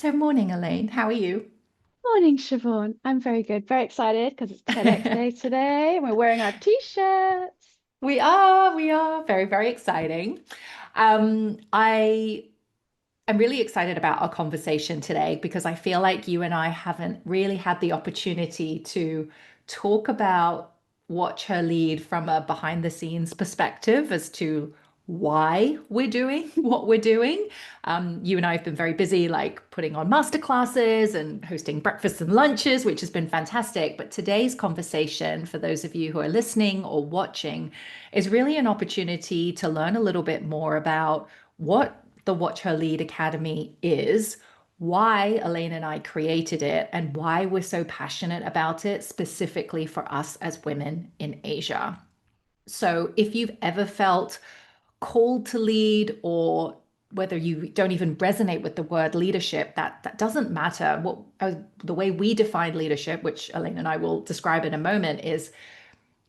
So, morning, Elaine. How are you? Morning, Siobhan. I'm very good, very excited because it's TEDx Day today. And we're wearing our t-shirts. We are very, very exciting. I am really excited about our conversation today because I feel like you and I haven't really had the opportunity to talk about Watch Her Lead from a behind the scenes perspective as to why we're doing what we're doing. You and I have been very busy, like putting on masterclasses and hosting breakfasts and lunches, which has been fantastic. But today's conversation, for those of you who are listening or watching, is really an opportunity to learn a little bit more about what the Watch Her Lead Academy is, why Elaine and I created it, and why we're so passionate about it, specifically for us as women in Asia. So, if you've ever felt called to lead, or whether you don't even resonate with the word leadership, that doesn't matter. What the way we define leadership, which Elaine and I will describe in a moment, is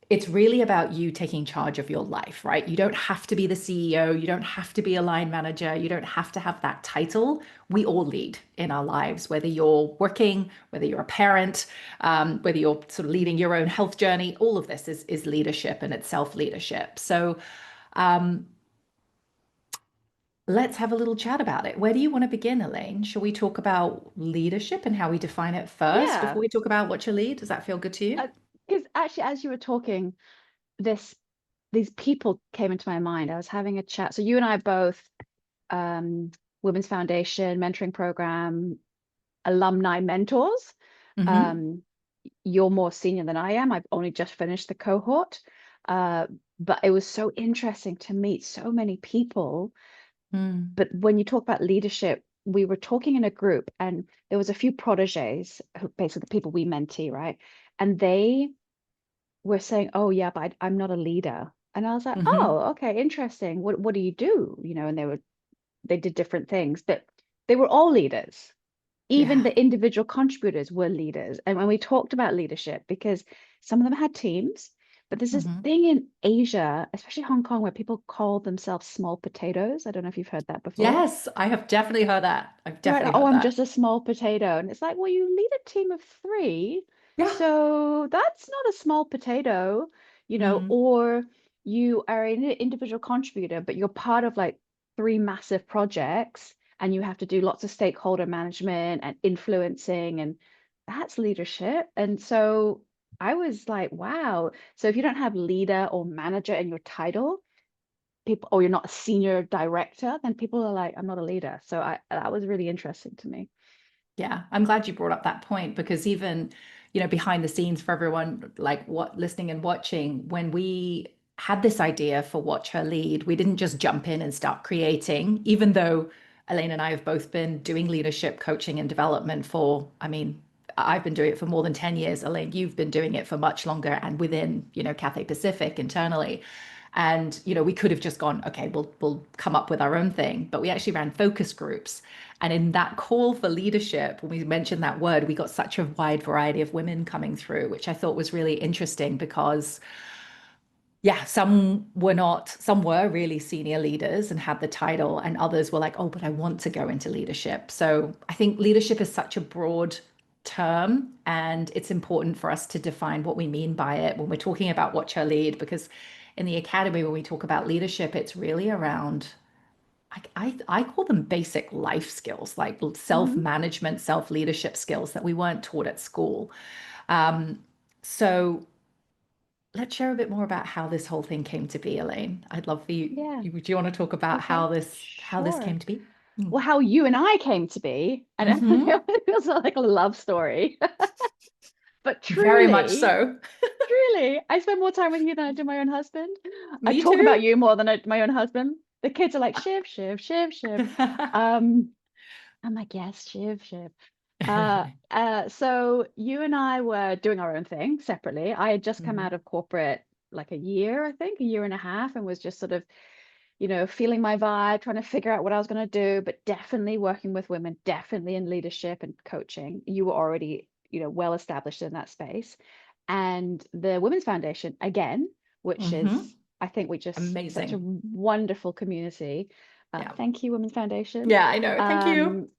it's really about you taking charge of your life, right? You don't have to be the CEO. You don't have to be a line manager. You don't have to have that title. We all lead in our lives, whether you're working, whether you're a parent, whether you're sort of leading your own health journey. All of this is leadership, and it's self leadership. So um, let's have a little chat about it. Where do you want to begin, Elaine? Shall we talk about leadership and how we define it first before Yeah, we talk about what you lead? Does that feel good to you? because actually, as you were talking, this these people came into my mind. I was having a chat. So you and I both um, Women's Foundation mentoring program alumni mentors. Mm-hmm. Um, you're more senior than I am. I've only just finished the cohort, uh, but it was so interesting to meet so many people. Mm. But when you talk about leadership, we were talking in a group and there was a few proteges, who basically the people we mentee, right? And they were saying, "Oh yeah, but I'm not a leader." And I was like, Mm-hmm. "Oh, okay, interesting. What do you do?" And they did different things, but they were all leaders. Even Yeah. the individual contributors were leaders. And when we talked about leadership, because some of them had teams, but there's this Mm-hmm. thing in Asia, especially Hong Kong, where people call themselves small potatoes. I don't know if you've heard that before. Yes, I have definitely heard that. I've Right. definitely Oh, heard I'm that. just a small potato. And it's like, well, you lead a team of three. Yeah. So that's not a small potato, Mm. or you are an individual contributor, but you're part of like three massive projects and you have to do lots of stakeholder management and influencing, and that's leadership. And so I was like, wow. So if you don't have leader or manager in your title, people, or you're not a senior director, then people are like, I'm not a leader. So that was really interesting to me. Yeah, I'm glad you brought up that point because even, behind the scenes for everyone like what listening and watching, when we had this idea for Watch Her Lead, we didn't just jump in and start creating, even though Elaine and I have both been doing leadership coaching and development for, I mean, I've been doing it for more than 10 years. Elaine, you've been doing it for much longer and within, Cathay Pacific internally. And, we could have just gone, okay, we'll come up with our own thing, but we actually ran focus groups. And in that call for leadership, when we mentioned that word, we got such a wide variety of women coming through, which I thought was really interesting because, yeah, some were really senior leaders and had the title, and others were like, oh, but I want to go into leadership. So I think leadership is such a broad term, and it's important for us to define what we mean by it when we're talking about Watch Her Lead, because in the academy, when we talk about leadership, it's really around I call them basic life skills, like Mhm. self-management, self-leadership skills that we weren't taught at school. Um, so let's share a bit more about how this whole thing came to be, Elaine. I'd love for you. Yeah. Do you want to talk about Okay. how this Sure. came to be? Mm. Well, how you and I came to be, and Hmm. it feels like a love story. But Very much truly, so. truly, I spend more time with you than I do my own husband. I Me talk about too. you more than my own husband. The kids are like, Shiv, Shiv, Shiv, Shiv. Um, I'm like, yes, Shiv, Shiv. So you and I were doing our own thing separately. I had just come Mhm. out of corporate like a year, I think, a year and a half, and was just sort of, feeling my vibe, trying to figure out what I was going to do, but definitely working with women, definitely in leadership and coaching. You were already, well established in that space. And the Women's Foundation, again, which is, Mhm. I think we just such a Amazing. wonderful community. Yeah. Thank you, Women's Foundation. Yeah, I know. Thank you.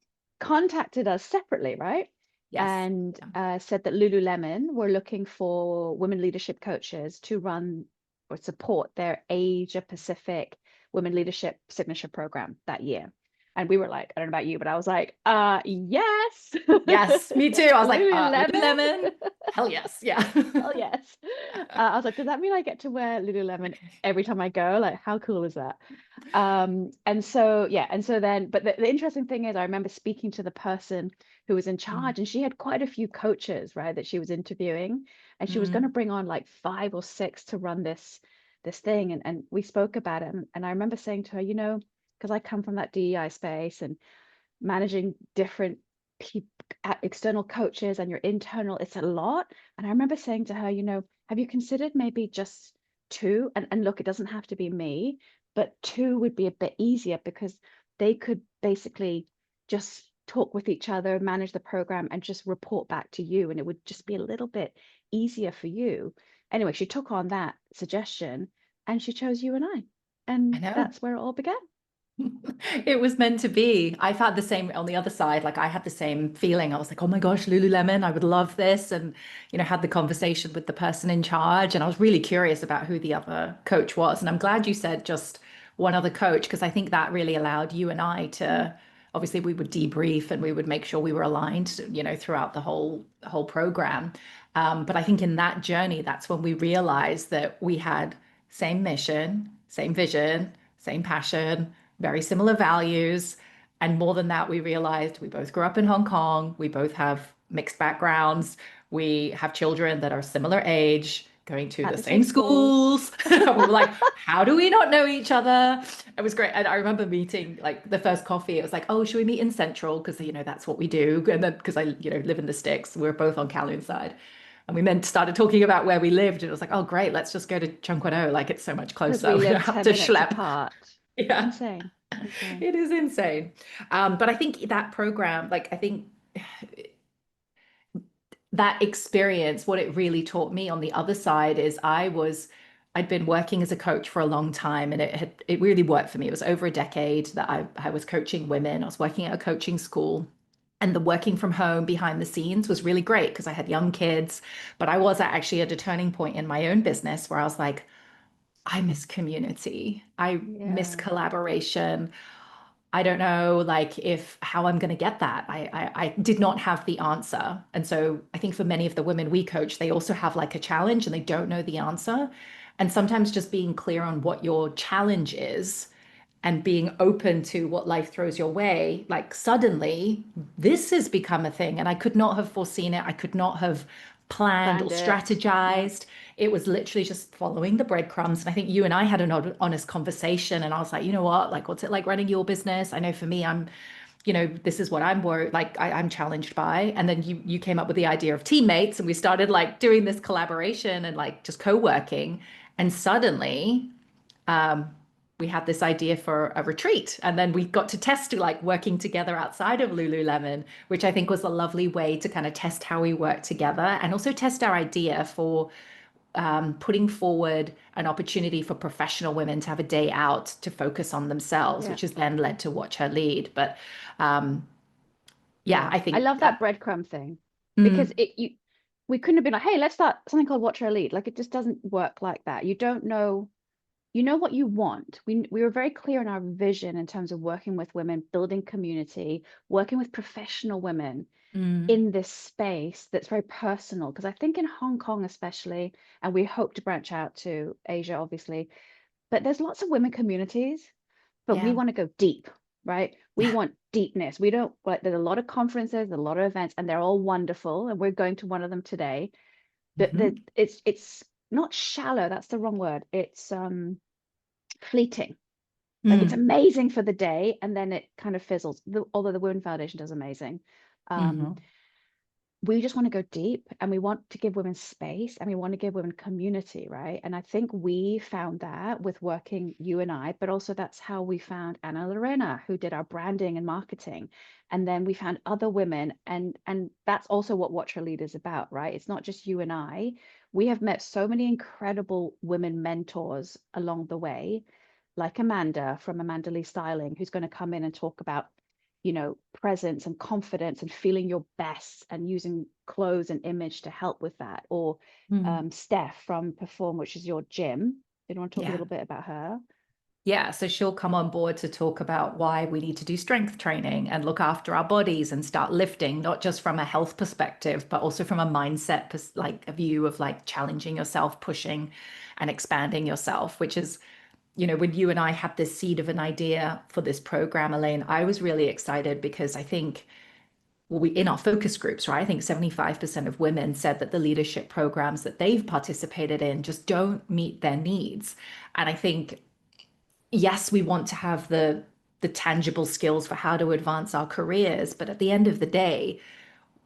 contacted us separately, right? Yes. And Yeah. said that Lululemon were looking for women leadership coaches to run or support their Asia Pacific Women Leadership Signature Program that year. And we were like, I don't know about you, but I was like, yes. Yes, me too. I was like, Lululemon. Lululemon. Hell yes. Yeah. Hell yes. I was like, does that mean I get to wear Lululemon every time I go? Like, how cool is that? And so, yeah. And so then, but the interesting thing is, I remember speaking to the person who was in Mm, charge, and she had quite a few coaches, right, that she was interviewing, and she was going to mm, bring on like 5 or 6 to run this thing. And we spoke about it. And I remember saying to her, because I come from that DEI space and managing different people, external coaches and your internal, it's a lot. And I remember saying to her, have you considered maybe just 2? And look, it doesn't have to be me, but 2 would be a bit easier because they could basically just talk with each other, manage the program, and just report back to you. And it would just be a little bit easier for you. Anyway, she took on that suggestion and she chose you and I. I And know. that's where it all began. It was meant to be. I felt the same on the other side. Like I had the same feeling. I was like, oh my gosh, Lululemon, I would love this. And, had the conversation with the person in charge. And I was really curious about who the other coach was. And I'm glad you said just one other coach, because I think that really allowed you and I Mm, to, obviously we would debrief and we would make sure we were aligned, throughout the whole program. But I think in that journey, that's when we realized that we had same mission, same vision, same passion, very similar values. And more than that, we realized we both grew up in Hong Kong. We both have mixed backgrounds. We have children that are similar age, going to at the the same same schools. schools. We were like, how do we not know each other? It was great. And I remember meeting like the first coffee. It was like, oh, should we meet in Central? Because, that's what we do. And then because I, live in the sticks, we are both on Kowloon side. And we started talking about where we lived. And it was like, oh, great, let's just go to Chung Kwan O. Like it's so much Because closer. we We live don't have 10 to minutes schlep. apart. Yeah. Insane. Insane. It is insane. But I think that program, like, I think that experience, what it really taught me on the other side is I'd been working as a coach for a long time and it really worked for me. It was over a decade that I was coaching women. I was working at a coaching school. And the working from home behind the scenes was really great because I had young kids. But I was actually at a turning point in my own business where I was like, I miss community. I miss Yeah. collaboration. I don't know, like if how I'm going to get that. I did not have the answer, and so I think for many of the women we coach, they also have like a challenge and they don't know the answer. And sometimes just being clear on what your challenge is and being open to what life throws your way, like suddenly this has become a thing. And I could not have foreseen it. I could not have planned or Planned it. Yeah. strategized. It was literally just following the breadcrumbs. And I think you and I had an honest conversation. And I was like, you know what? Like, what's it like running your business? I know for me, this is what I'm worried, like I'm challenged by. And then you came up with the idea of teammates, and we started like doing this collaboration and like just co-working. And suddenly we had this idea for a retreat, and then we got to test like working together outside of Lululemon, which I think was a lovely way to kind of test how we work together and also test our idea for putting forward an opportunity for professional women to have a day out to focus on themselves, Yeah. which has then led to Watch Her Lead. But um, yeah, Yeah. I I think love that breadcrumb thing because mm, we couldn't have been like, hey, let's start something called Watch Our Lead. Like it just doesn't work like that. You don't know, you know what you want. We were very clear in our vision in terms of working with women, building community, working with professional women mm, in this space that's very personal. Because I think in Hong Kong, especially, and we hope to branch out to Asia, obviously, but there's lots of women communities, but we yeah, want to go deep, right? We yeah, want deepness. We don't like, there's a lot of conferences, a lot of events, and they're all wonderful. And we're going to one of them today. But hmm it's not shallow, that's the wrong word. It's fleeting. Like it's mm, amazing for the day, and then it kind of fizzles. Although the Women Foundation does amazing. Um, hmm we just want to go deep and we want to give women space and we want to give women community, right? And I think we found that with working, you and I, but also that's how we found Anna Lorena, who did our branding and marketing. And then we found other women, and that's also what Watch Her Lead is about, right? It's not just you and I. We have met so many incredible women mentors along the way, like Amanda from Amanda Lee Styling, who's going to come in and talk about presence and confidence and feeling your best and using clothes and image to help with that. Or Mm. Steph from Perform, which is your gym. You want to talk a Yeah. little bit about her? Yeah, so she'll come on board to talk about why we need to do strength training and look after our bodies and start lifting, not just from a health perspective, but also from a mindset, like a view of like challenging yourself, pushing and expanding yourself, which is, when you and I had this seed of an idea for this program, Elaine, I was really excited because I think, well, we in our focus groups, right? I think 75% of women said that the leadership programs that they've participated in just don't meet their needs. And I think yes, we want to have the tangible skills for how to advance our careers, but at the end of the day,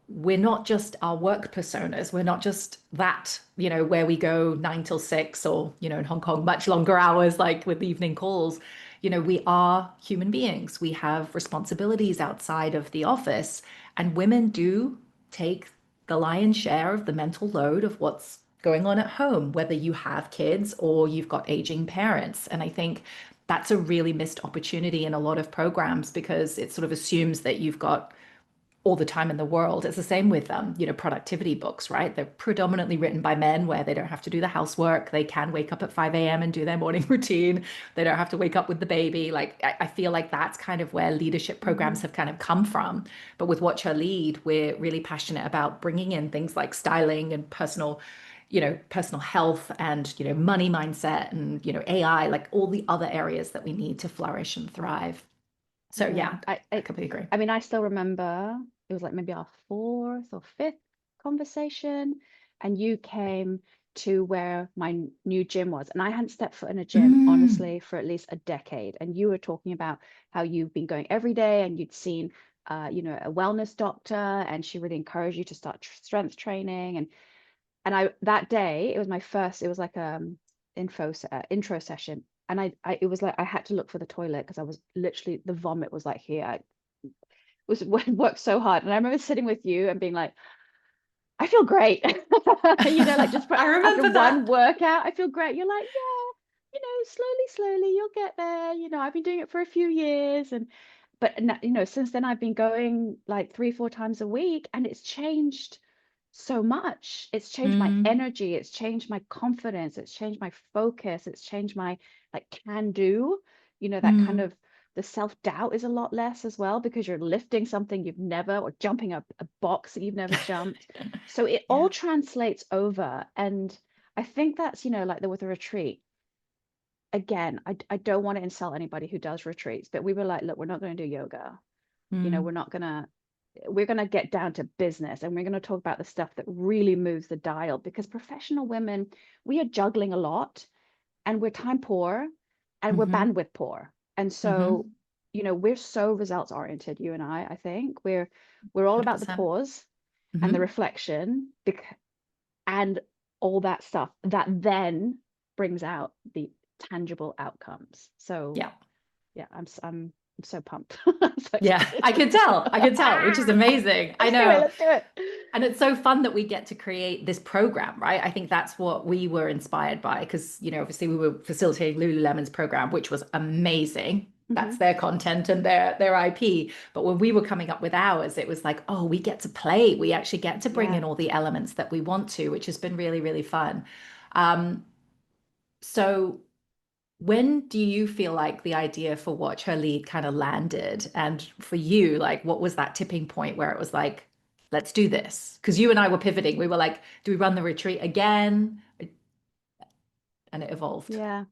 we're not just our work personas. We're not just that, where we go 9 till 6 or, in Hong Kong, much longer hours, like with evening calls. We are human beings. We have responsibilities outside of the office, and women do take the lion's share of the mental load of what's going on at home, whether you have kids or you've got aging parents. And I think that's a really missed opportunity in a lot of programs because it sort of assumes that you've got all the time in the world. It's the same with productivity books, right? They're predominantly written by men where they don't have to do the housework. They can wake up at 5 a.m. and do their morning routine. They don't have to wake up with the baby. Like I feel like that's kind of where leadership programs have kind of come from. But with Watch Her Lead, we're really passionate about bringing in things like styling and personal health and, money mindset and, AI, like all the other areas that we need to flourish and thrive. So Yeah, yeah, I completely agree. I mean, I still remember it was like maybe our fourth or fifth conversation, and you came to where my new gym was, and I hadn't stepped foot in a gym, Mm. honestly, for at least a decade. And you were talking about how you've been going every day, and you'd seen, a wellness doctor, and she really encouraged you to start strength training. And I that day, it was my first. It was like intro session, and it was like I had to look for the toilet because I was literally the vomit was like here. I was worked so hard, and I remember sitting with you and being like, I feel great, like just I after remember one that. workout, I feel great. You're like, yeah, slowly, you'll get there. I've been doing it for a few years, but since then I've been going like 3, 4 times a week, and it's changed so much. It's changed my Mm, energy, it's changed my confidence, it's changed my focus, it's changed my like can do, that kind mm, of the self-doubt is a lot less as well because you're lifting something you've never or jumping a box that you've never jumped. So it all yeah. translates over. And I think that's, like with a retreat. Again, I don't want to insult anybody who does retreats, but we were like, look, we're not going to do yoga. Mm, We're going to get down to business, and we're going to talk about the stuff that really moves the dial, because professional women, we are juggling a lot, and we're time poor, and we're mm-hmm, bandwidth poor. And so, mm-hmm, we're so results oriented, you and I think we're all about the 100%. pause and the Mm-hmm. reflection, and all that stuff that then brings out the tangible outcomes. So Yeah. yeah, I'm so pumped. I'm so Yeah. excited. I can tell. I can tell, which is amazing. I Let's do it. know. Let's do it. And it's so fun that we get to create this program, right? I think that's what we were inspired by because, obviously we were facilitating Lululemon's program, which was amazing. That's Hmm. their content and their IP. But when we were coming up with ours, it was like, oh, we get to play. We actually get to bring Yeah. in all the elements that we want to, which has been really, really fun. Um, so when do you feel like the idea for Watch Her Lead kind of landed? And for you, like, what was that tipping point where it was like, let's do this? Because you and I were pivoting. We were like, do we run the retreat again? And it evolved. Yeah.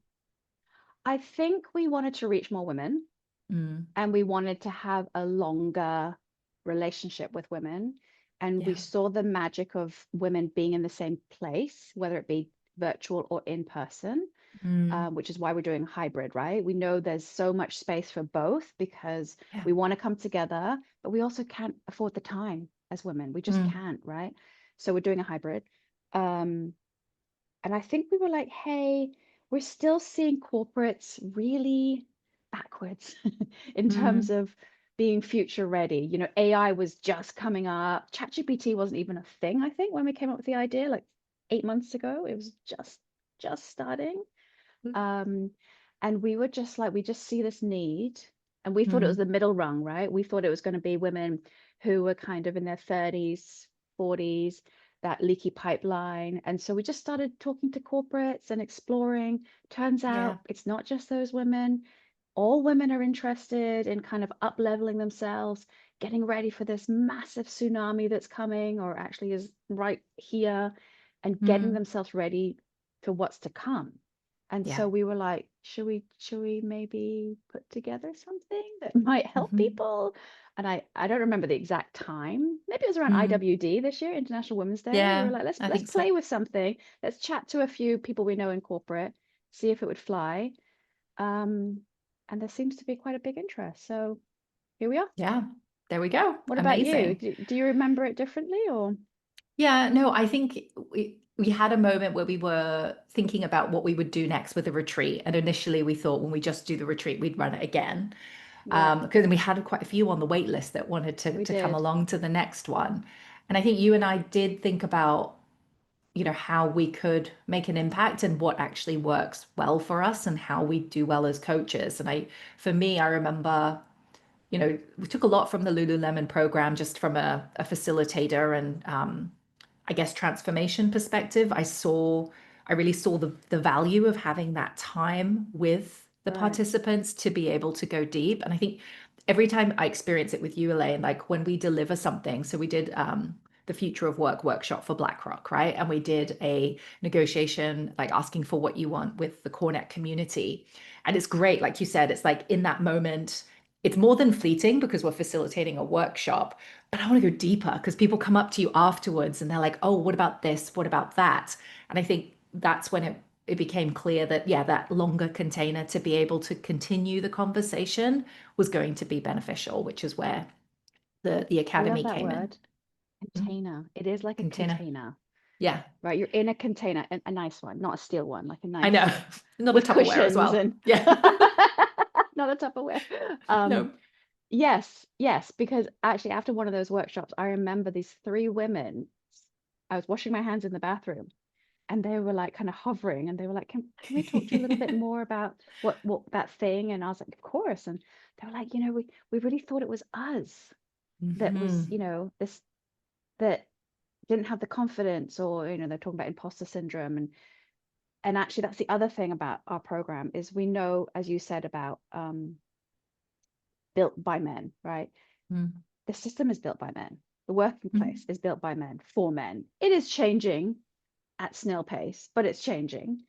I think we wanted to reach more women, Mm, and we wanted to have a longer relationship with women. And we yeah. saw the magic of women being in the same place, whether it be virtual or in person, Mm, which is why we're doing hybrid, right? We know there's so much space for both because yeah. we want to come together, but we also can't afford the time as women. We just Mm, can't, right? So we're doing a hybrid. Um, And I think we were like, hey, we're still seeing corporates really backwards in terms mm, of being future ready. AI was just coming up. ChatGPT wasn't even a thing, I think, when we came up with the idea, like 8 months ago. It was just starting. mm, Um, and we were just like, we just see this need. And we thought it was Mm. the middle rung, right? We thought it was going to be women who were kind of in their 30s, 40s, that leaky pipeline. And so we just started talking to corporates and exploring. Turns Yeah. out it's not just those women. All women are interested in kind of up leveling themselves, getting ready for this massive tsunami that's coming, or actually is right here, and getting Mm. themselves ready for what's to come. And Yeah. so we were like, should we maybe put together something that might help Hmm. people? And I don't remember the exact time. Maybe it was around Mm. IWD this year, International Women's Day. We were Yeah, like, let's I let's think so. play with something. Let's chat to a few people we know in corporate, see if it would fly. Um, and there seems to be quite a big interest. So here we are. Yeah, there we go. What about you? Amazing. Do you remember it differently or? Yeah, no, I think we had a moment where we were thinking about what we would do next with the retreat. And initially we thought when we just do the retreat, we'd run it again. Yeah, Because we had quite a few on the wait list that wanted we to come did. along to the next one. And I think you and I did think about, how we could make an impact and what actually works well for us and how we do well as coaches. And for me, I remember, we took a lot from the Lululemon program just from a facilitator and I guess transformation perspective. I really saw the value of having that time with the Right, participants to be able to go deep. And I think every time I experience it with you, Elaine, like when we deliver something, so we did the future of work workshop for BlackRock, right? And we did a negotiation, like asking for what you want with the Cornet community. And it's great, like you said, it's like in that moment, it's more than fleeting because we're facilitating a workshop, but I want to go deeper because people come up to you afterwards and they're like, oh, what about this? What about that? And I think that's when it became clear that, yeah, that longer container to be able to continue the conversation was going to be beneficial, which is where the I love academy that came in. word. Mm. Container. It is like a Container. container, Yeah, right? You're in a container, a nice one, not a steel one, like a I know. nice Not a with Tupperware as cushions well. and Yeah. not a Tupperware. Um, No. yes, yes, because actually after one of those workshops, I remember these three women. I was washing my hands in the bathroom and they were like kind of hovering and they were like, can we talk to you a little bit more about what that thing? And I was like, of course. And they were like, we really thought it was us that was, Hmm. this that didn't have the confidence, or they're talking about imposter syndrome. And actually that's the other thing about our program is we know, as you said, about built by men, right? Mm. The system is built by men. The working place Mm. is built by men for men. It is changing at snail pace, but it's changing.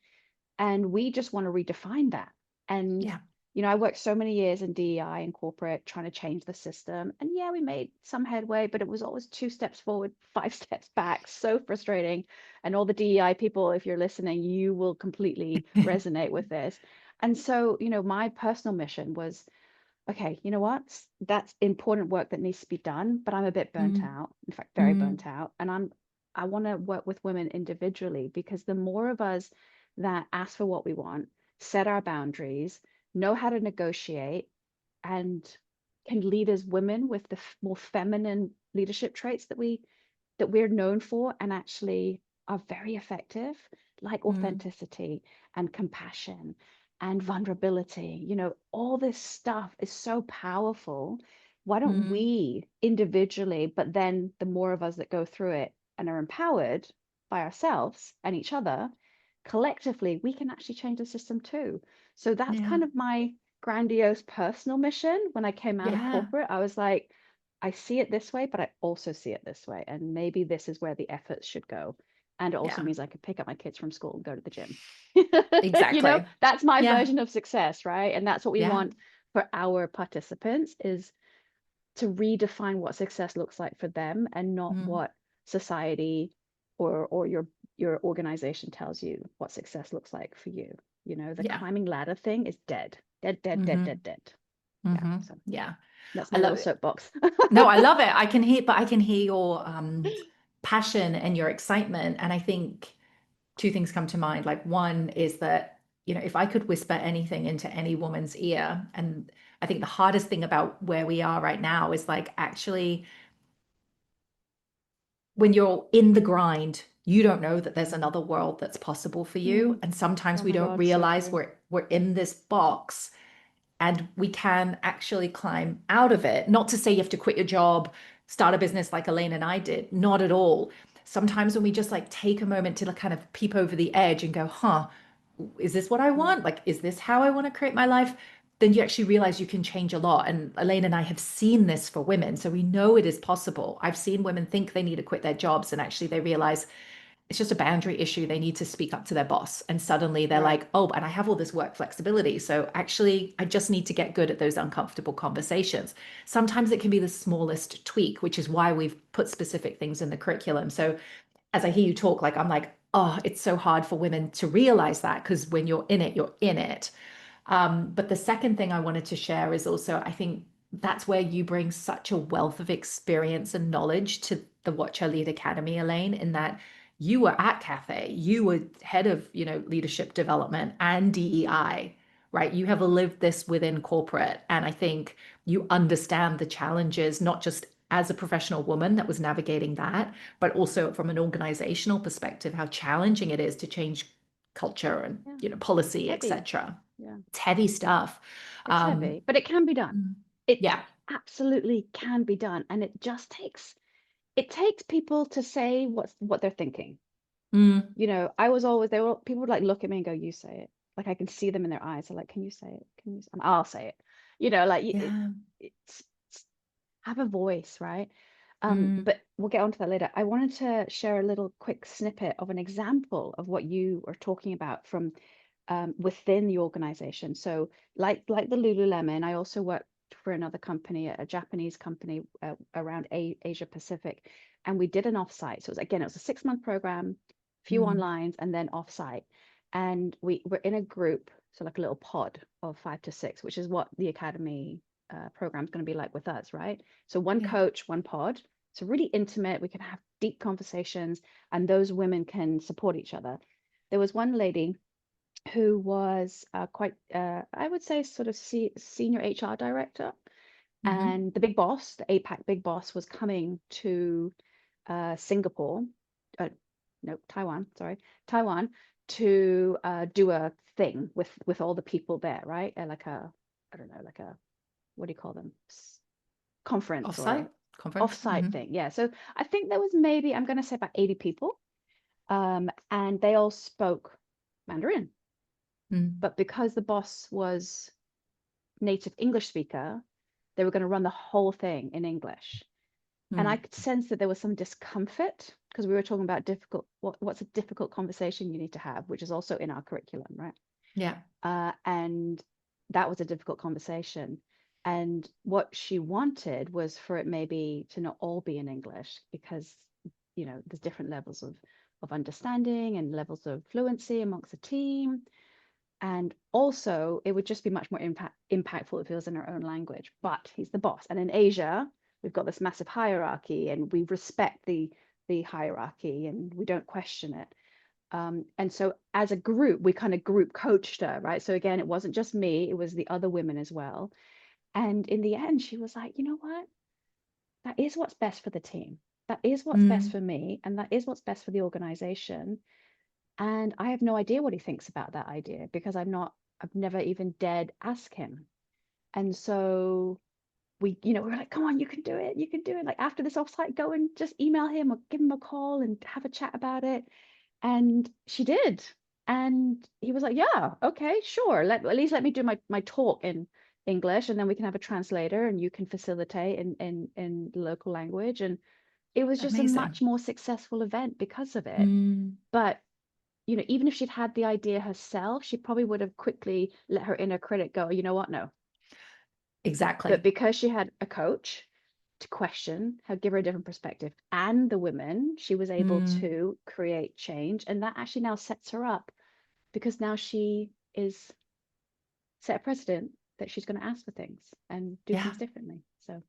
And we just want to redefine that. And, Yeah. I worked so many years in DEI and corporate trying to change the system. And yeah, we made some headway, but it was always 2 steps forward, 5 steps back. So frustrating. And all the DEI people, if you're listening, you will completely resonate with this. And so, my personal mission was, okay, you know what? That's important work that needs to be done, but I'm a bit burnt Mm. out. In fact, very Mm. burnt out. And I want to work with women individually, because the more of us that ask for what we want, set our boundaries, know how to negotiate, and can lead as women with the more feminine leadership traits that we're known for and actually are very effective, like Mm. authenticity and compassion and vulnerability. All this stuff is so powerful. Why don't Mm. we individually, but then the more of us that go through it and are empowered by ourselves and each other, collectively, we can actually change the system too. So that's Yeah. kind of my grandiose personal mission. When I came out of Yeah. corporate, I was like, I see it this way, but I also see it this way. And maybe this is where the efforts should go. And it also Yeah. means I could pick up my kids from school and go to the gym. Exactly. That's my Yeah. version of success, right? And that's what we Yeah. want for our participants, is to redefine what success looks like for them and not Mm. what society or your organization tells you what success looks like for you. The Yeah. climbing ladder thing is dead. Dead, dead, dead, Hmm. dead, dead. Yeah. Hmm. So Yeah. that's I my little love it. soapbox. No, I love it. I can hear your passion and your excitement. And I think two things come to mind. Like one is that, if I could whisper anything into any woman's ear, and I think the hardest thing about where we are right now is like actually when you're in the grind, you don't know that there's another world that's possible for you. Mm. And sometimes Oh we my don't God, so realize true. we're in this box and we can actually climb out of it. Not to say you have to quit your job, start a business like Elaine and I did, not at all. Sometimes when we just like take a moment to like kind of peep over the edge and go, huh, is this what I Mm. want? Like, is this how I want to create my life? Then you actually realize you can change a lot. And Elaine and I have seen this for women. So we know it is possible. I've seen women think they need to quit their jobs and actually they realize it's just a boundary issue. They need to speak up to their boss. And suddenly they're Right. like, oh, and I have all this work flexibility. So actually, I just need to get good at those uncomfortable conversations. Sometimes it can be the smallest tweak, which is why we've put specific things in the curriculum. So as I hear you talk, like I'm like, oh, it's so hard for women to realize that because when you're in it, you're in it. But the second thing I wanted to share is also, I think that's where you bring such a wealth of experience and knowledge to the Watch Her Lead Academy, Elaine, in that you were at Cafe, you were head of, leadership development and DEI, right? You have lived this within corporate. And I think you understand the challenges, not just as a professional woman that was navigating that, but also from an organizational perspective, how challenging it is to change culture and, Yeah. policy, Heavy. etc. Yeah. It's heavy stuff. It's Um, heavy, but it can be done. mm, It yeah. absolutely can be done. And it takes people to say what they're thinking. Mm, I was always they were people would like look at me and go, "You say it." Like I can see them in their eyes. They're like, "Can you say it? Can you?" I'll say it. Like yeah. it's have a voice, right? Mm, But we'll get onto that later. I wanted to share a little quick snippet of an example of what you are talking about from within the organization. So, like the Lululemon, I also worked for another company, a Japanese company around Asia Pacific, and we did an offsite. So it was a 6-month program, few mm, onlines, and then offsite. And we were in a group, so like a little pod of 5 to 6, which is what the academy program is going to be like with us, right? So one yeah. coach, one pod. So really intimate. We can have deep conversations, and those women can support each other. There was one lady who was quite, I would say, sort of senior HR director. Mm-hmm. And the big boss, the APAC big boss, was coming to Singapore, uh, no, Taiwan, sorry, Taiwan, to do a thing with all the people there, right? Like I don't know, like a, what do you call them? Conference or Offsite conference. offsite Mm-hmm. thing. Yeah. So I think there was maybe, I'm going to say about 80 people. And they all spoke Mandarin. Mm, But because the boss was native English speaker, they were going to run the whole thing in English. And I mm, could sense that there was some discomfort because we were talking about what's a difficult conversation you need to have, which is also in our curriculum, right? yeah. And that was a difficult conversation. And what she wanted was for it maybe to not all be in English because, there's different levels of understanding and levels of fluency amongst the team. And also, it would just be much more impactful if it was in our own language. But he's the boss. And in Asia, we've got this massive hierarchy, and we respect the hierarchy, and we don't question it. And so, as a group, we kind of group coached her, right? So again, it wasn't just me; it was the other women as well. And in the end, she was like, "You know what? That is what's best for the team. That is what's best Mm, for me, and that is what's best for the organization." And I have no idea what he thinks about that idea because I've never even dared ask him. And so we were like, come on, you can do it. You can do it. Like after this offsite, go and just email him or give him a call and have a chat about it. And she did. And he was like, yeah, okay, sure. At least let me do my talk in English and then we can have a translator and you can facilitate in the local language. And it was just a amazing. much more successful event because of it. Mm, But even if she'd had the idea herself, she probably would have quickly let her inner critic go, you know what? No. But exactly. because she had a coach to question, her, give her a different perspective, and the women, she was able Mm, to create change. And that actually now sets her up because now she is set a precedent that she's going to ask for things and do yeah. things differently. So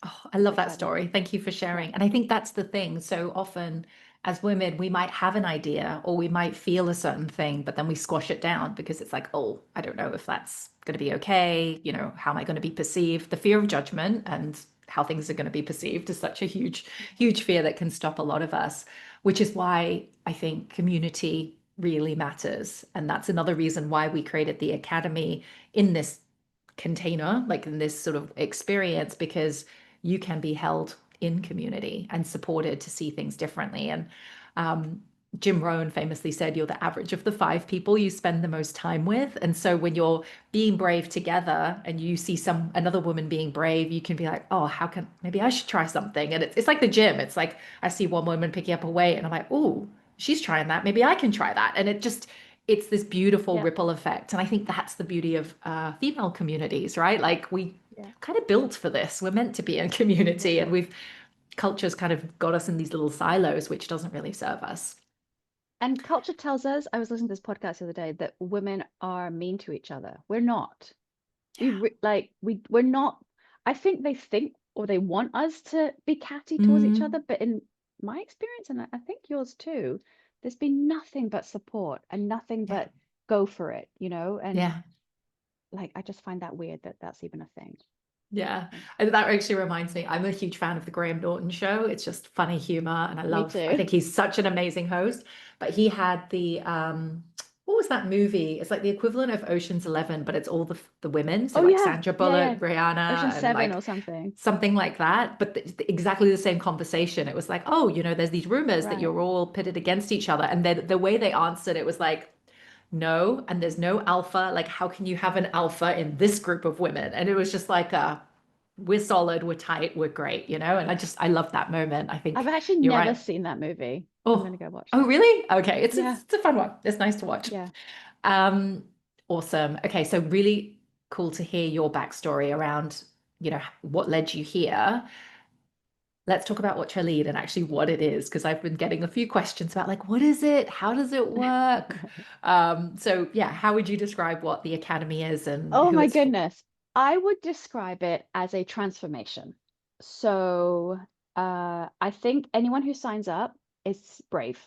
Oh, I super love that exciting. story. Thank you for Yeah. sharing. And I think that's the thing. So often, as women, we might have an idea or we might feel a certain thing, but then we squash it down because it's like, oh, I don't know if that's going to be okay. How am I going to be perceived? The fear of judgment and how things are going to be perceived is such a huge, huge fear that can stop a lot of us, which is why I think community really matters. And that's another reason why we created the academy in this container, like in this sort of experience, because you can be held in community and supported to see things differently. And um, Jim Rohn famously said, you're the average of the five people you spend the most time with. And so when you're being brave together and you see another woman being brave, you can be like, oh, how can, maybe I should try something. And it's like the gym. It's like, I see one woman picking up a weight and I'm like, oh, she's trying that. Maybe I can try that. And it's this beautiful Yeah. ripple effect. And I think that's the beauty of female communities, right? Like we Yeah. kind of built for this. We're meant to be in Yeah. community, and culture's kind of got us in these little silos, which doesn't really serve us. And culture tells us, I was listening to this podcast the other day, that women are mean to each other. We're not. We're not. I think or they want us to be catty towards each Mm, other, but in my experience, and I think yours too, there's been nothing but support and nothing yeah, but go for it, you know? And yeah. like I just find that weird that that's even a thing. Yeah, So, and that actually reminds me, I'm a huge fan of the Graham Norton show. It's just funny humor, and me I too. think he's such an amazing host. But he had the what was that movie? It's like the equivalent of Ocean's 11, but it's all the women. So Oh like yeah, Sandra yeah, yeah. Bullock, Rihanna, Ocean and 7 or like something. something like that. But exactly the same conversation. It was like, oh, there's these rumors that Right. you're all pitted against each other, and then the way they answered it was like, no, and there's no alpha. Like, how can you have an alpha in this group of women? And it was just like, we're solid, we're tight, we're great, And I love that moment. I I've think actually you're never right. seen that movie. I'm Oh, gonna go watch oh, that. really? Okay, it's Yeah, it's a fun one. It's nice to watch. yeah. Um, awesome. Okay, so really cool to hear your backstory around, what led you here. Let's talk about Watch Her Lead and actually what it is, because I've been getting a few questions about like, what is it? How does it work? So yeah, how would you describe what the Academy is and Oh who my it's for? goodness. I would describe it as a transformation. So, I think anyone who signs up is brave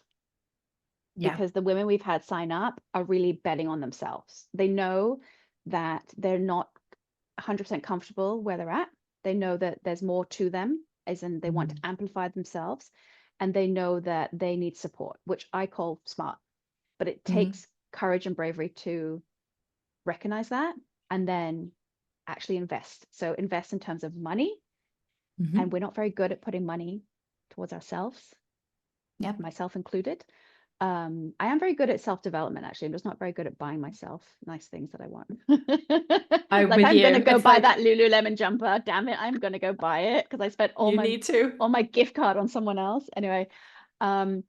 Yeah. because the women we've had sign up are really betting on themselves. They know that they're not 100% comfortable where they're at. They know that there's more to them, as in they want to Mm, amplify themselves, and they know that they need support, which I call smart. But it mm, takes courage and bravery to recognize that and then actually invest. So invest in terms of money, and hmm. we're not very good at putting money towards ourselves, Yep. myself included. I am very good at self-development, actually. I'm just not very good at buying myself nice things that I want. I'm Like with I'm gonna you. go It's buy that like Lululemon jumper. Damn it, I'm gonna go buy it because I spent you need to. all my gift card on someone else. Anyway, um,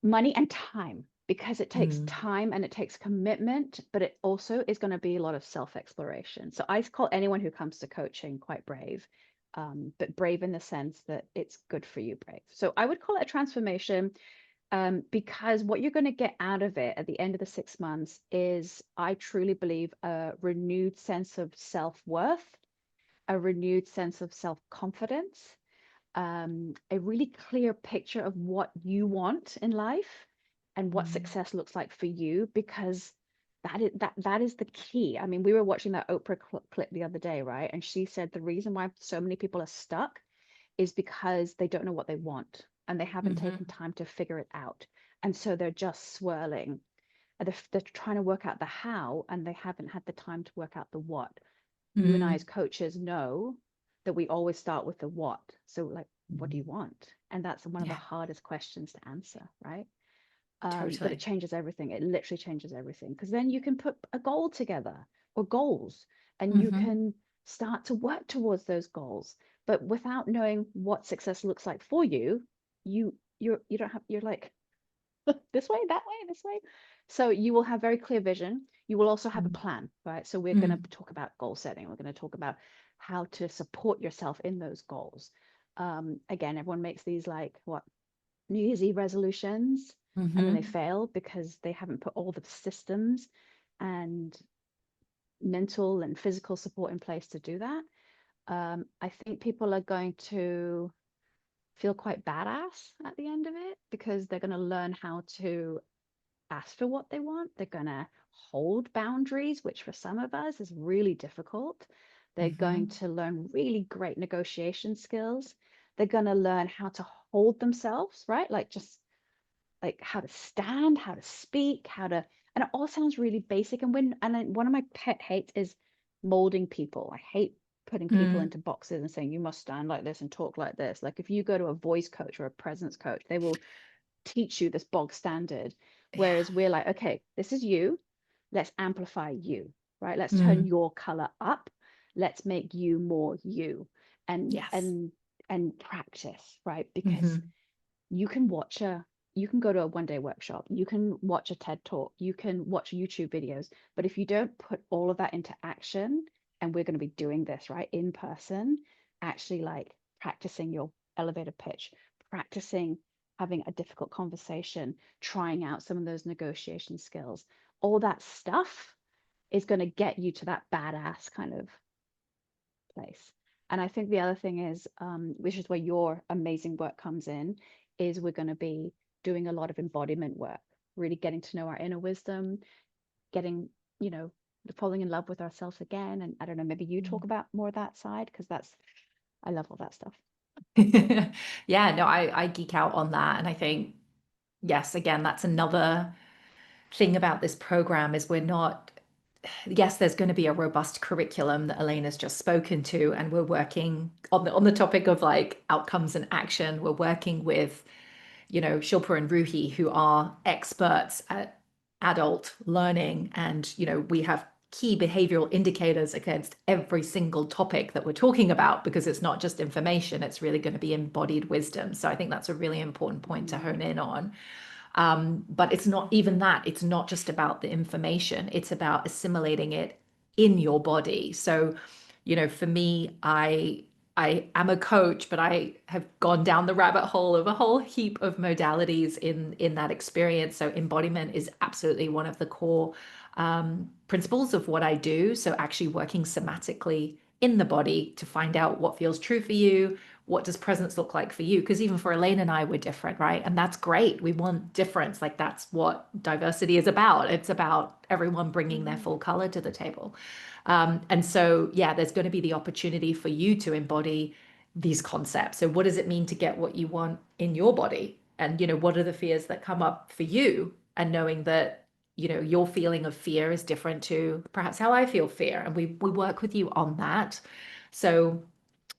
money and time, because it takes Mm, time and it takes commitment, but it also is going to be a lot of self-exploration. So I call anyone who comes to coaching quite brave, but brave in the sense that it's good for you, brave. So I would call it a transformation, because what you're going to get out of it at the end of the 6 months is, I truly believe, a renewed sense of self-worth, a renewed sense of self-confidence, a really clear picture of what you want in life and what mm, success looks like for you, because that is the key. I mean, we were watching that Oprah clip the other day, right? And she said the reason why so many people are stuck is because they don't know what they want and they haven't hmm. taken time to figure it out. And so they're just swirling. And they're trying to work out the how, and they haven't had the time to work out the what. You and I Mm, as coaches know that we always start with the what. So like, what do mm. you want? And that's one of the Yeah, hardest questions to answer, right? But it totally. changes everything. It literally changes everything, because then you can put a goal together or goals, and you Hmm. can start to work towards those goals. But without knowing what success looks like for you, you don't have, you're like, this way, that way, this way. So you will have very clear vision. You will also have a Mm, plan, right? So we're going to mm, talk about goal setting. We're going to talk about how to support yourself in those goals. Again, everyone makes these like what, New Year's Eve resolutions, and then they hmm. fail because they haven't put all the systems and mental and physical support in place to do that. I think people are going to feel quite badass at the end of it because they're going to learn how to ask for what they want. They're going to hold boundaries, which for some of us is really difficult. They're going Hmm. to learn really great negotiation skills. They're going to learn how to hold themselves, right? Like just like how to stand, how to speak, how to, and it all sounds really basic. And one of my pet hates is molding people. I hate putting people into boxes and saying you must stand like this and talk like this. Like if you go to a voice coach or a presence coach, they will teach you this bog standard. Whereas we're like, okay, this is you. Let's amplify you, right? Let's turn Mm. your color up. Let's make you more you, and Yes. and practice, right? Because Hmm. you can watch a you can go to a 1 day workshop, you can watch a TED talk, you can watch YouTube videos, but if you don't put all of that into action, and we're going to be doing this right in person, actually like practicing your elevator pitch, practicing having a difficult conversation, trying out some of those negotiation skills, all that stuff is going to get you to that badass kind of place. And I think the other thing is, which is where your amazing work comes in, is we're going to be doing a lot of embodiment work, really getting to know our inner wisdom, getting, you know, falling in love with ourselves again. And I don't know, maybe you talk about more of that side, because I love all that stuff. Yeah, no, I geek out on that. And I think, yes, again, that's another thing about this program is we're not, yes, there's going to be a robust curriculum that Elaine has just spoken to, and we're working on the topic of like outcomes and action. We're working with, Shilpa and Ruhi, who are experts at adult learning. And, we have key behavioral indicators against every single topic that we're talking about, because it's not just information, it's really going to be embodied wisdom. So I think that's a really important point to hone in on. But it's not even that. It's not just about the information. It's about assimilating it in your body. So, for me, I am a coach, but I have gone down the rabbit hole of a whole heap of modalities in that experience. So embodiment is absolutely one of the core principles of what I do. So actually working somatically in the body to find out what feels true for you, what does presence look like for you? Because even for Elaine and I, we're different, right? And that's great. We want difference. Like that's what diversity is about. It's about everyone bringing their Mm. full color to the table. And so, yeah, there's going to be the opportunity for you to embody these concepts. So, what does it mean to get what you want in your body? And, what are the fears that come up for you? And knowing that, your feeling of fear is different to perhaps how I feel fear. And we work with you on that. So,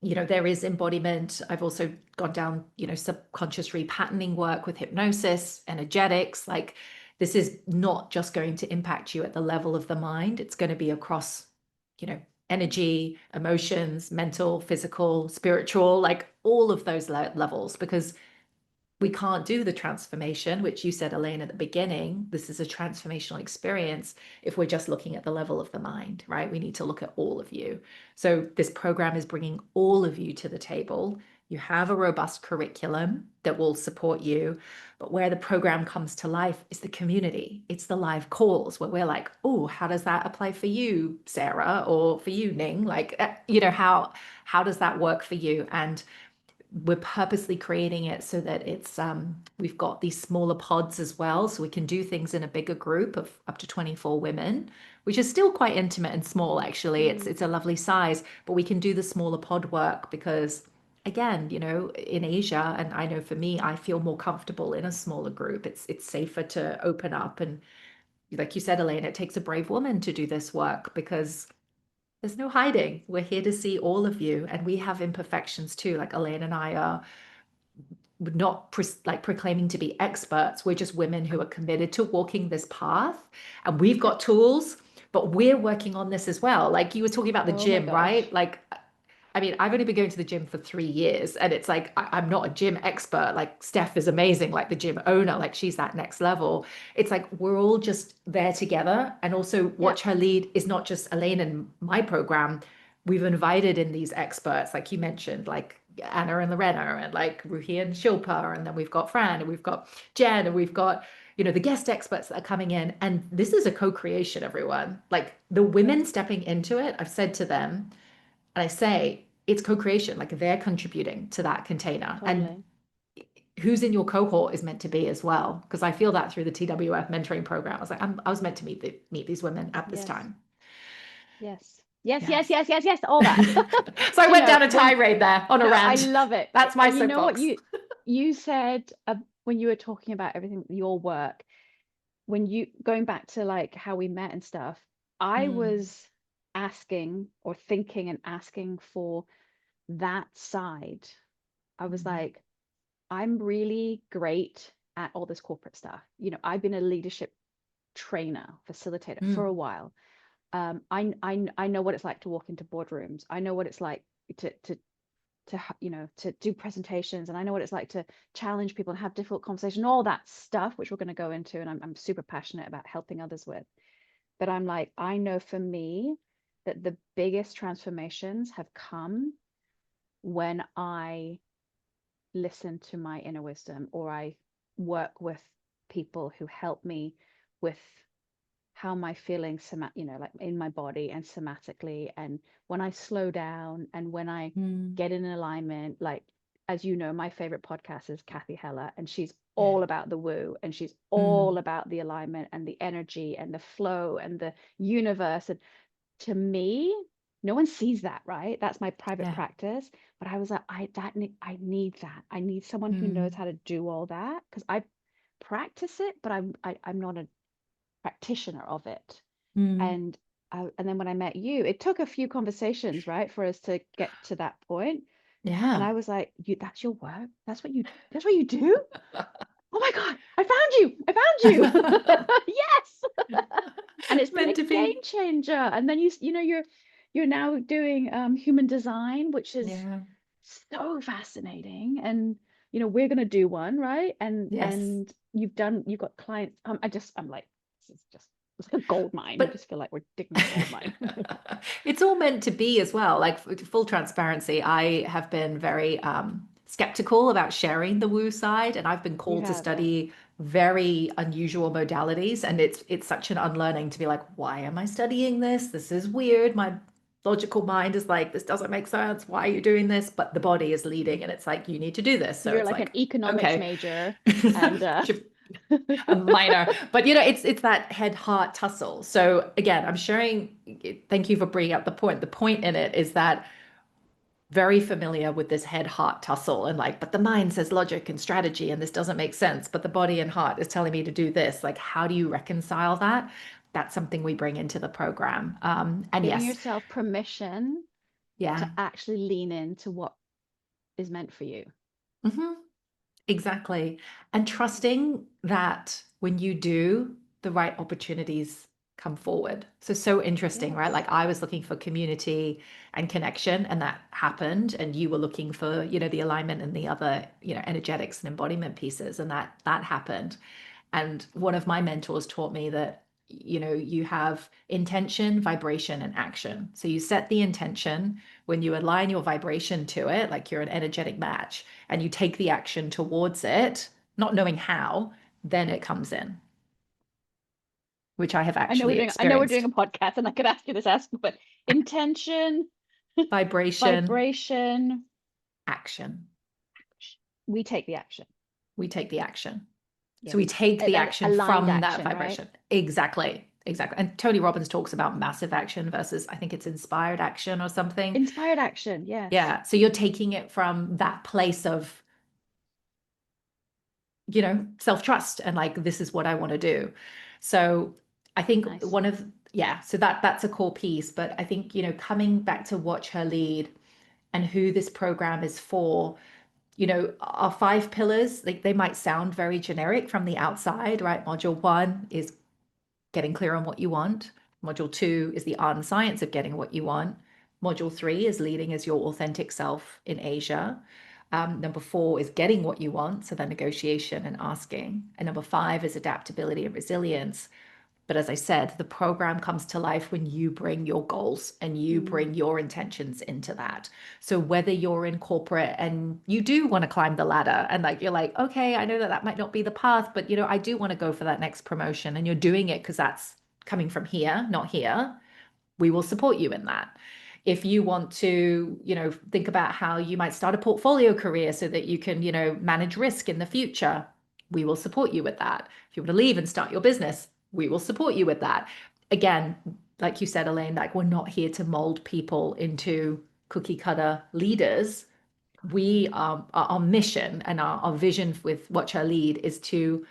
there is embodiment. I've also gone down, subconscious repatterning work with hypnosis, energetics. Like this is not just going to impact you at the level of the mind. It's going to be across, energy, emotions, mental, physical, spiritual, like all of those levels, because we can't do the transformation, which you said, Elaine, at the beginning. This is a transformational experience if we're just looking at the level of the mind, right? We need to look at all of you. So this program is bringing all of you to the table. You have a robust curriculum that will support you, but where the program comes to life is the community. It's the live calls where we're like, oh, how does that apply for you, Sarah, or for you, Ning? Like, how does that work for you? And we're purposely creating it so that it's we've got these smaller pods as well, so we can do things in a bigger group of up to 24 women, which is still quite intimate and small. Actually, it's a lovely size, but we can do the smaller pod work because, again, in Asia, and I know for me, I feel more comfortable in a smaller group. It's safer to open up. And like you said, Elaine, it takes a brave woman to do this work because there's no hiding. We're here to see all of you, and we have imperfections too. Like Elaine and I are not like proclaiming to be experts. We're just women who are committed to walking this path, and we've Yep. got tools, but we're working on this as well. Like you were talking about the Oh my gym, right? gosh. Like I mean, I've only been going to the gym for 3 years, and it's like I'm not a gym expert. Like Steph is amazing, like the gym owner, like she's that next level. It's like we're all just there together. And also, Yep. Watch Her Lead is not just Elaine and my program. We've invited in these experts, like you mentioned, like Anna and Lorena, and like Ruhi and Shilpa, and then we've got Fran, and we've got Jen, and we've got the guest experts that are coming in. And this is a co-creation, everyone. Like the women stepping into it, I've said to them, and I say it's co-creation, like they're contributing to that container. And Totally. who's in your cohort is meant to be as well. Because I feel that through the TWF mentoring program. I was like, I was meant to meet these women at this Yes. time. Yes. Yes, yes, Yes. yes, yes, yes, all that. So I You went know, down a when tirade there on a no, I rant. love it. That's my And you know what soapbox. you said, when you were talking about everything, your work, when you going back to like how we met and stuff, I Mm, was asking or thinking and asking for that side, I was Mm. like, I'm really great at all this corporate stuff. I've been a leadership trainer, facilitator for Mm. a while. I know what it's like to walk into boardrooms. I know what it's like to do presentations, and I know what it's like to challenge people and have difficult conversations, all that stuff, which we're going to go into, and I'm super passionate about helping others with. But I'm like, I know for me that the biggest transformations have come when I listen to my inner wisdom, or I work with people who help me with how am I feeling, like in my body and somatically, and when I slow down and when I Mm. get in alignment. Like, as you know, my favorite podcast is Kathy Heller, and she's Yeah. all about the woo, and she's all Mm. about the alignment and the energy and the flow and the universe. And to me, no one sees that, right? That's my private Yeah. practice. But I was like, I need that. I need someone who knows Mm. how to do all that, because I practice it, but I'm not a practitioner of it. Mm. And and then when I met you, it took a few conversations, right, for us to get to that point. And Yeah. I was like, "You, that's your work? That's what you do? Oh my God, I found you! I found you! Yes!" And it's been Meant a to game be. changer. And then you're now doing human design, which is Yeah. so fascinating. And we're gonna do one, right? And Yes. you've got clients. I'm like, this is just it's like a gold mine. I But just feel like we're digging a gold mine. it's all meant to be as well. Like full transparency, I have been very skeptical about sharing the woo side, and I've been You called to have, yeah. study very unusual modalities, and it's such an unlearning to be like, why am I studying this? This is weird. My logical mind is like, this doesn't make sense. Why are you doing this? But the body is leading, and it's like, you need to do this. So You're it's like an like, economics okay. major, and A minor, but it's that head heart tussle. So again, I'm sharing, thank you for bringing up the point. The point in it is that very familiar with this head heart tussle, and like, but the mind says logic and strategy and this doesn't make sense, but the body and heart is telling me to do this. Like, how do you reconcile that? That's something we bring into the program. And giving yes, yourself permission to yeah. actually lean into what is meant for you. Hmm. Exactly. And trusting that when you do, the right opportunities come forward. So interesting, right? Yes. Like I was looking for community and connection, and that happened. And you were looking for, the alignment and the other, energetics and embodiment pieces, and that happened. And one of my mentors taught me that, you have intention, vibration, and action. So you set the intention when you align your vibration to it, like you're an energetic match, and you take the action towards it, not knowing how, then it comes in, which I have actually I know we're doing experienced. a podcast, and I could ask you this, but intention, Vibration, vibration, action. we take the action. We take the action. So we Yes. take the That action aligned from that action, right? vibration. Exactly. Exactly. And Tony Robbins talks about massive action versus, I think it's inspired action or something. Inspired action, yes. Yeah. So you're taking it from that place of, self-trust and like, this is what I want to do. So I think Nice. one of, yeah, so that's a core piece. But I think, coming back to Watch Her Lead and who this program is for, our five pillars, like they might sound very generic from the outside, right? Module one is getting clear on what you want. Module two is the art and science of getting what you want. Module three is leading as your authentic self in Asia. Number four is getting what you want, so the negotiation and asking. And number five is adaptability and resilience. But as I said, the program comes to life when you bring your goals and you Mm. bring your intentions into that. So whether you're in corporate and you do want to climb the ladder and like you're like, okay, I know that that might not be the path, but I do want to go for that next promotion, and you're doing it because that's coming from here, not here, we will support you in that. If you want to, think about how you might start a portfolio career so that you can, manage risk in the future, we will support you with that. If you want to leave and start your business, we will support you with that. Again, like you said, Elaine, like we're not here to mold people into cookie cutter leaders. We Totally. our mission and our vision with Watch Our Lead is to,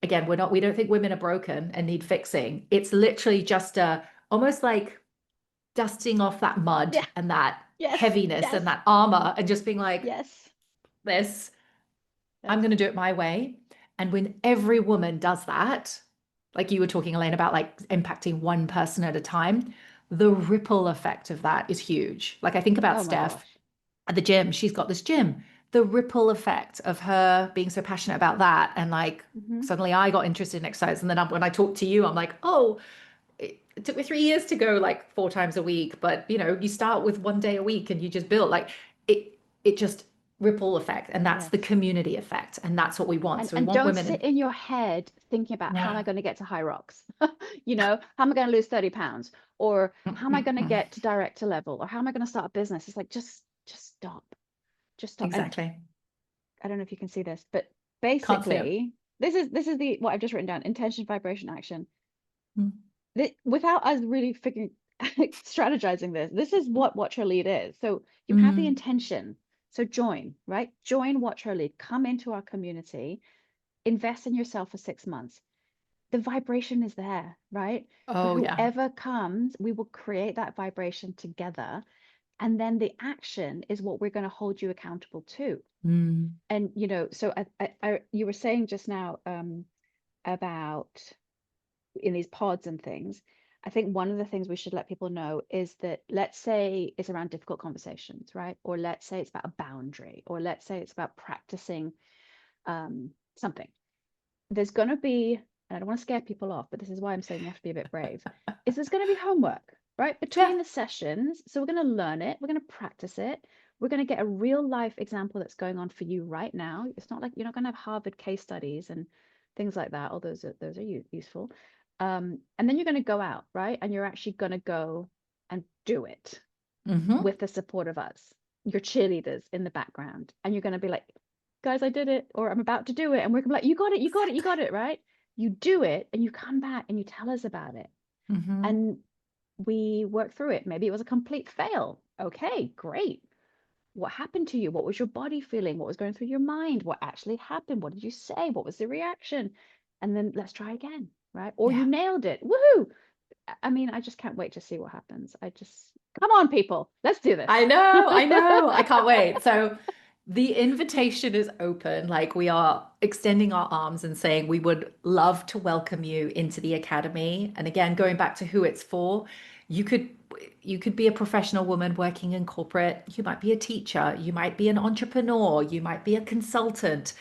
again, we don't think women are broken and need fixing. It's literally just a almost like dusting off that mud Yeah. and that Yes. heaviness Yes. and that armor and just being like, Yes. this, I'm Yes. going to do it my way. And when every woman does that, like you were talking, Elaine, about like impacting one person at a time, the ripple effect of that is huge. Like I think about Oh my Steph gosh. at the gym. She's got this gym. The ripple effect of her being so passionate about that, and like Hmm. suddenly I got interested in exercise. And then when I talk to you, I'm like, oh, it took me 3 years to go like 4 times a week. But you start with 1 day a week and you just build like it just ripple effect. And that's the Yes. community effect. And that's what we want. So we And want don't women sit in, in your head thinking about how am I no. going to get to high rocks? How am I going to lose 30 pounds? Or how am I going to Mm-mm-mm. get to director level? Or how am I going to start a business? It's like just stop. Just stop. And Exactly. I don't know if you can see this, but Can't see it. basically, this is the what I've just written down: intention, vibration, action. Mm. Without us really figuring strategizing this is what Watch Her Lead is. So you have the Mm. intention. So join, right? Join Watch Her Lead. Come into our community. Invest in yourself for 6 months. The vibration is there, right? For Oh yeah. whoever comes, we will create that vibration together. And then the action is what we're going to hold you accountable to. Mm. And so you were saying just now about in these pods and things. I think one of the things we should let people know is that, let's say it's around difficult conversations, right? Or let's say it's about a boundary, or let's say it's about practicing something. There's going to be, and I don't want to scare people off, but this is why I'm saying you have to be a bit brave, is there's going to be homework, right? Yeah. Between the sessions. So we're going to learn it, we're going to practice it. We're going to get a real life example that's going on for you right now. It's not like you're not going to have Harvard case studies and things like that. All those are useful. And then you're going to go out, right? And you're actually going to go and do it Mm-hmm. with the support of us, your cheerleaders in the background. And you're going to be like, guys, I did it, or I'm about to do it. And we're gonna be like, you got it, you got it, you got Exactly. it, right? You do it and you come back and you tell us about it. Mm-hmm. And we work through it. Maybe it was a complete fail. Okay, great. What happened to you? What was your body feeling? What was going through your mind? What actually happened? What did you say? What was the reaction? And then let's try again, right? Or Yeah. you nailed it. Woohoo! I mean, I just can't wait to see what happens. Come on, people, let's do this. I know, I know. I can't wait. So the invitation is open. Like we are extending our arms and saying we would love to welcome you into the academy. And again, going back to who it's for, you could you could be a professional woman working in corporate. You might be a teacher, you might be an entrepreneur, you might be a consultant.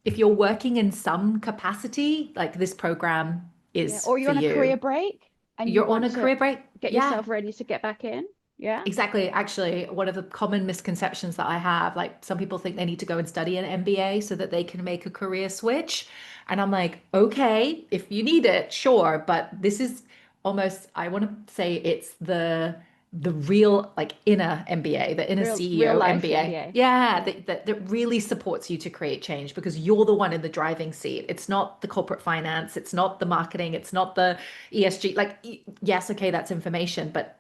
If you're working in some capacity, like this program Yeah. is Or you're for on a career you. break and you You're on want a to career break? get Yeah. yourself ready to get back in. Yeah. Exactly. Actually, one of the common misconceptions that I have, like some people think they need to go and study an MBA so that they can make a career switch. And I'm like, okay, if you need it, sure. But this is almost, I want to say it's the real like inner MBA, the inner Real CEO life MBA. MBA. Yeah, Yeah. that really supports you to create change because you're the one in the driving seat. It's not the corporate finance, it's not the marketing, it's not the ESG. Like, yes, okay, that's information, but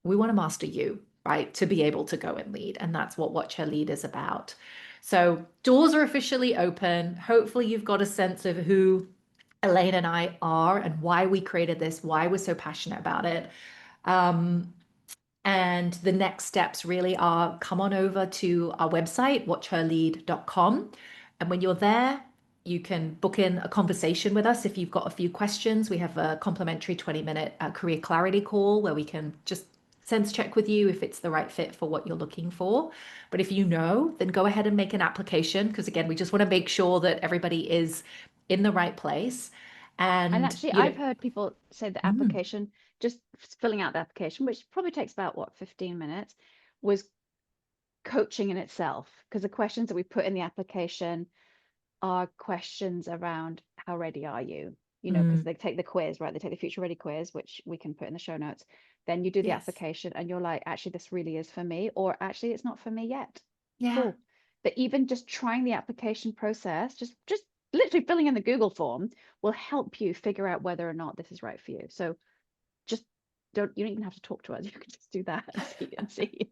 we want to master you, right? To be able to go and lead. And that's what Watch Her Lead is about. So doors are officially open. Hopefully, you've got a sense of who Elaine and I are and why we created this, why we're so passionate about it. Um, and the next steps really are come on over to our website, watchherlead.com. And when you're there, you can book in a conversation with us if you've got a few questions. We have a complimentary 20-minute career clarity call where we can just sense check with you if it's the right fit for what you're looking for. But if you know, then go ahead and make an application because, again, we just want to make sure that everybody is in the right place. And And, actually, I've heard people say the mm, application, just filling out the application, which probably takes about what, 15 minutes, was coaching in itself. Because the questions that we put in the application are questions around how ready are you? Because mm, they take the quiz, right? They take the Future Ready quiz, which we can put in the show notes. Then you do the yes. application and you're like, actually, this really is for me, or actually, it's not for me yet. Yeah. Cool. But even just trying the application process, just literally filling in the Google form will help you figure out whether or not this is right for you. So just you don't even have to talk to us. You can just do that and see.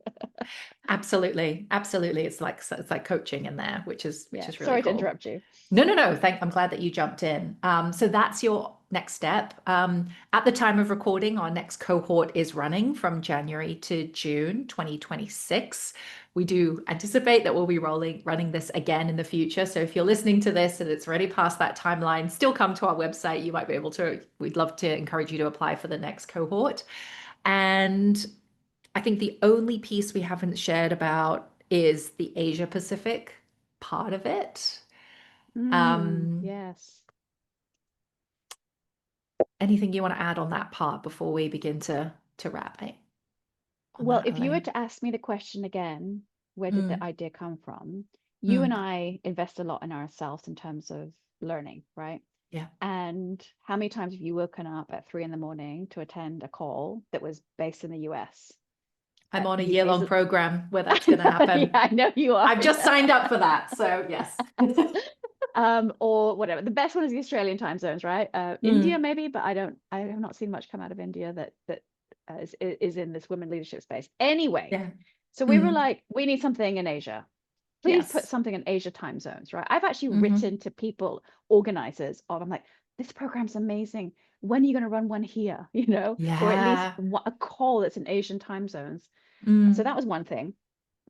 Absolutely. Absolutely. It's like coaching in there, which Yeah. is really Sorry to cool. interrupt you. No, no, no. I'm glad that you jumped in. So that's your next step. At the time of recording, our next cohort is running from January to June 2026. We do anticipate that we'll be running this again in the future. So if you're listening to this and it's already past that timeline, still come to our website. You might be able to, we'd love to encourage you to apply for the next cohort. And I think the only piece we haven't shared about is the Asia Pacific part of it. Yes. Anything you want to add on that part before we begin to wrap it on Well, that, if you were Elaine? to ask me the question again, where did the Mm, idea come from? You and mm, I invest a lot in ourselves in terms of learning, right? yeah. And how many times have you woken up at 3 in the morning to attend a call that was based in the US? I'm on a UK's, year-long program where that's going to yeah, happen. I know you are. I've just signed up for that. So yes. Or whatever. The best one is the Australian time zones, right? India Mm, maybe, but I have not seen much come out of India that is in this women leadership space. Anyway, yeah. so we were Mm, like, we need something in Asia. Please put yes. something in Asia time zones, right? I've actually Hmm. written to people, organizers of, I'm like, this program's amazing. When are you going to run one here? Or at least Yeah. a call that's in Asian time zones. So Mm, that was one thing.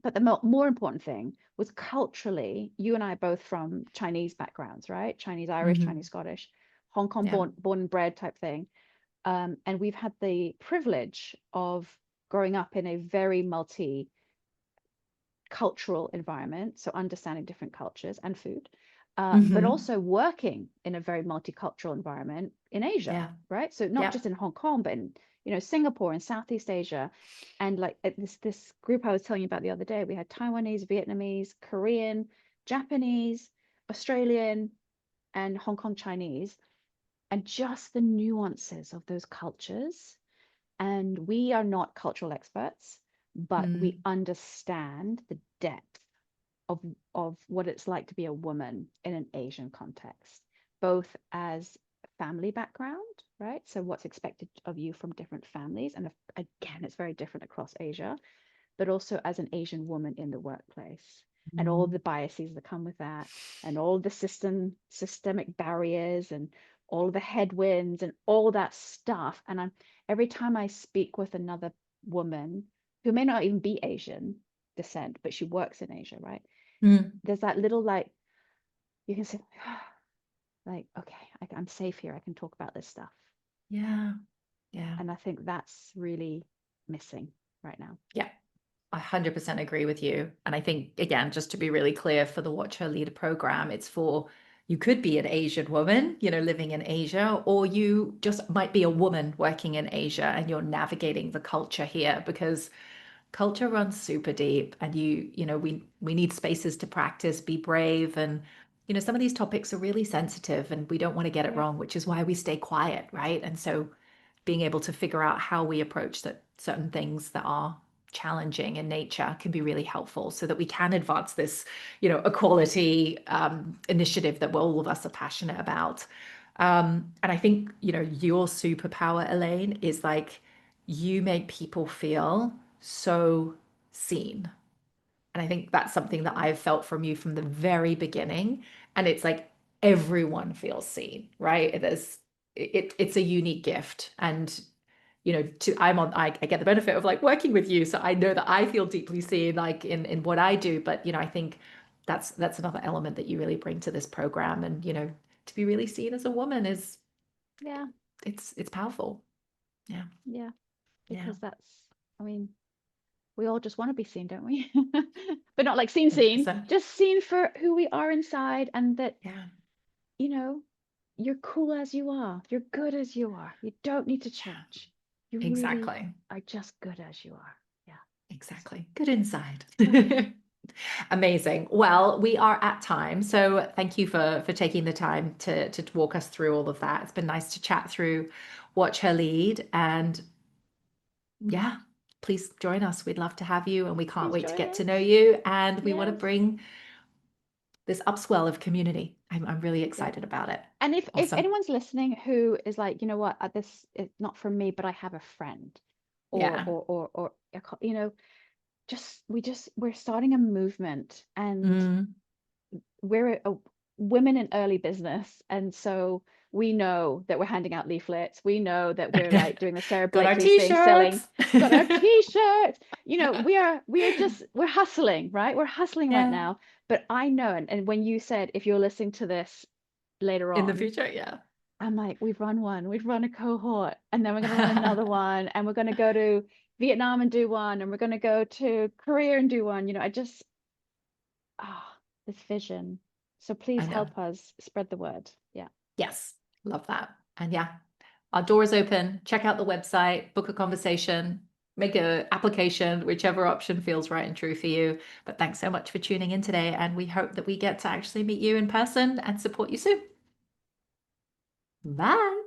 But the more important thing was culturally, you and I are both from Chinese backgrounds, right? Chinese Irish, hmm. Chinese Scottish, Hong Kong Yeah. born and bred type thing. And we've had the privilege of growing up in a very multi-cultural environment, so understanding different cultures and food, but Hmm. also working in a very multicultural environment in Asia, Yeah. right? So not Yeah. just in Hong Kong, but in Singapore and Southeast Asia. And like at this group I was telling you about the other day, we had Taiwanese, Vietnamese, Korean, Japanese, Australian, and Hong Kong Chinese, and just the nuances of those cultures. And we are not cultural experts, but we Mm, understand the depth of what it's like to be a woman in an Asian context, both as family background, right? So what's expected of you from different families, and again, it's very different across Asia, but also as an Asian woman in the workplace, and all mm, the biases that come with that, and all the systemic barriers, and all the headwinds, and all that stuff. And every time I speak with another woman who may not even be Asian descent, but she works in Asia, right? mm. There's that little like you can say, like, okay, I'm safe here. I can talk about this stuff. Yeah. Yeah. And I think that's really missing right now. Yeah. I 100% agree with you. And I think, again, just to be really clear for the Watch Her Leader program, it's for you could be an Asian woman, living in Asia, or you just might be a woman working in Asia and you're navigating the culture here because culture runs super deep and we need spaces to practice, be brave. And, some of these topics are really sensitive and we don't want to get it Yeah. wrong, which is why we stay quiet, right? And so being able to figure out how we approach certain things that are challenging in nature can be really helpful so that we can advance this, equality initiative that all of us are passionate about. And I think, your superpower, Elaine, is like you make people feel so seen. And I think that's something Thank that you. I've felt from you from the very beginning. And it's like everyone feels seen, right? It's a unique gift. And I get the benefit of like working with you. So I know that I feel deeply seen like in what I do. But I think that's another element that you really bring to this program. And to be really seen as a woman is Yeah. it's powerful. Yeah. Yeah. Yeah. Because I mean, we all just want to be seen, don't we? But not like seen, 100%. just seen for who we are inside, and that, Yeah. you know, you're cool as you are. You're good as you are. You don't need to Yeah. change. You really Exactly. are just good as you are. Yeah. That's Exactly. Good inside. oh, Amazing. Well, we are at time. So thank you for taking the time to walk us through all of that. It's been nice to chat through Watch Her Lead. And yeah, please join us. We'd love to have you and we can't please wait to join get to know us. you. And we want to Yes. bring this upswell of community. I'm really Yeah. excited about it. And if Awesome. anyone's listening who is like, you know what, this is not for me, but I have a friend, or Yeah. we're starting a movement, and Mm, we're women in early business, and so we know that we're handing out leaflets. We know that we're like doing the Sarah Got our Blakely thing, selling, t-shirts. got our t-shirts. You know, we are just we're hustling, right? We're hustling right Yeah. now. But I know, and when you said if you're listening to this later In the on, future, yeah. I'm like, we've run one, we've run a cohort, and then we're going to run another one, and we're going to go to Vietnam and do one, and we're going to go to Korea and do one. You know, I just, this vision. So please I know. help us spread the word. Yeah. Yes. Love that. And yeah, our door is open. Check out the website, book a conversation, make an application, whichever option feels right and true for you. But thanks so much for tuning in today. And we hope that we get to actually meet you in person and support you soon. Bye.